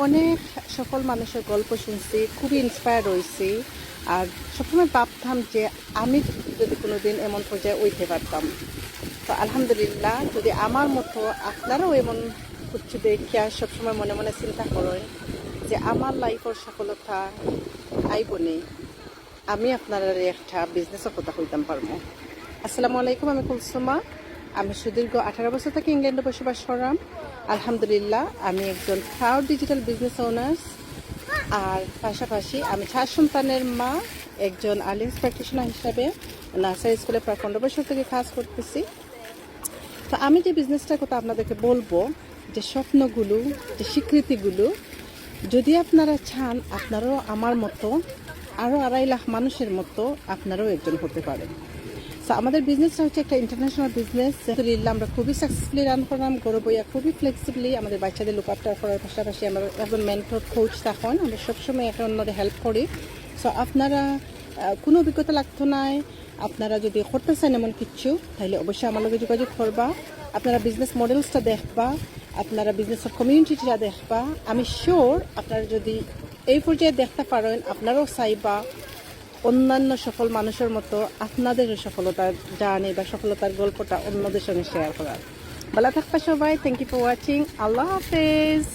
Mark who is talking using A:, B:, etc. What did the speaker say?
A: অনেক সফল মানুষের গল্প শুনছি, খুবই ইন্সপায়ার হয়েছি। আর সবসময় ভাবতাম যে আমি যদি কোনোদিন এমন পর্যায়ে উঠতে পারতাম। তো আলহামদুলিল্লাহ, যদি আমার মতো আপনারাও এমন কিছু দেখিয়া সবসময় মনে মনে চিন্তা করেন যে আমার লাইফের সফলতা আইবনে, আমি আপনারা একটা বিজনেসের কথা কইতাম পারবো। আসসালামু আলাইকুম, আমি কুলসুমা। আমি সুদীর্ঘ 18 বছর থেকে ইংল্যান্ডে বসবাস করলাম। আলহামদুলিল্লাহ, আমি একজন প্রাউড ডিজিটাল বিজনেস ওনার্স। আর পাশাপাশি আমি 4 সন্তানের মা, একজন আর্লিংস প্র্যাকটিশনার হিসাবে নার্সারি স্কুলে প্রায় 15 বছর থেকে কাজ করতেছি। তো আমি যে বিজনেসটার কথা আপনাদেরকে বলবো, যে স্বপ্নগুলো, যে স্বীকৃতিগুলো, যদি আপনারা চান আপনারাও আমার মতো আরও 2.5 লাখ মানুষের মতো আপনারাও একজন হতে পারেন। তো আমাদের বিজনেসটা হচ্ছে একটা ইন্টারন্যাশনাল বিজনেস। আলহামদুলিল্লাহ, আমরা খুবই সাকসেসফুলি রান করলাম। গৌরব বইয়া খুবই ফ্লেক্সিবলি আমাদের বাচ্চাদের লুক আফটার করার পাশাপাশি আমরা একজন মেন্টর কোচ তখন আমরা সবসময় একটা অন্যদের হেল্প করি। সো আপনারা কোনো অভিজ্ঞতা লাগতো নাই, আপনারা যদি করতে চান এমন কিছু, তাহলে অবশ্যই আমার লগে যোগাযোগ করবা। আপনারা বিজনেস মডেলসটা দেখবা, আপনারা বিজনেসের কমিউনিটিটা দেখবা। আমি শিওর আপনারা যদি এই পর্যায়ে দেখতে পারেন, আপনারাও চাইবা অন্যান্য সফল মানুষের মতো আপনাদের সফলতার জার্নি বা সফলতার গল্পটা অন্যদের সঙ্গে শেয়ার করার। ভালো থাকবা সবাই। Thank you for watching. আল্লাহ হাফেজ।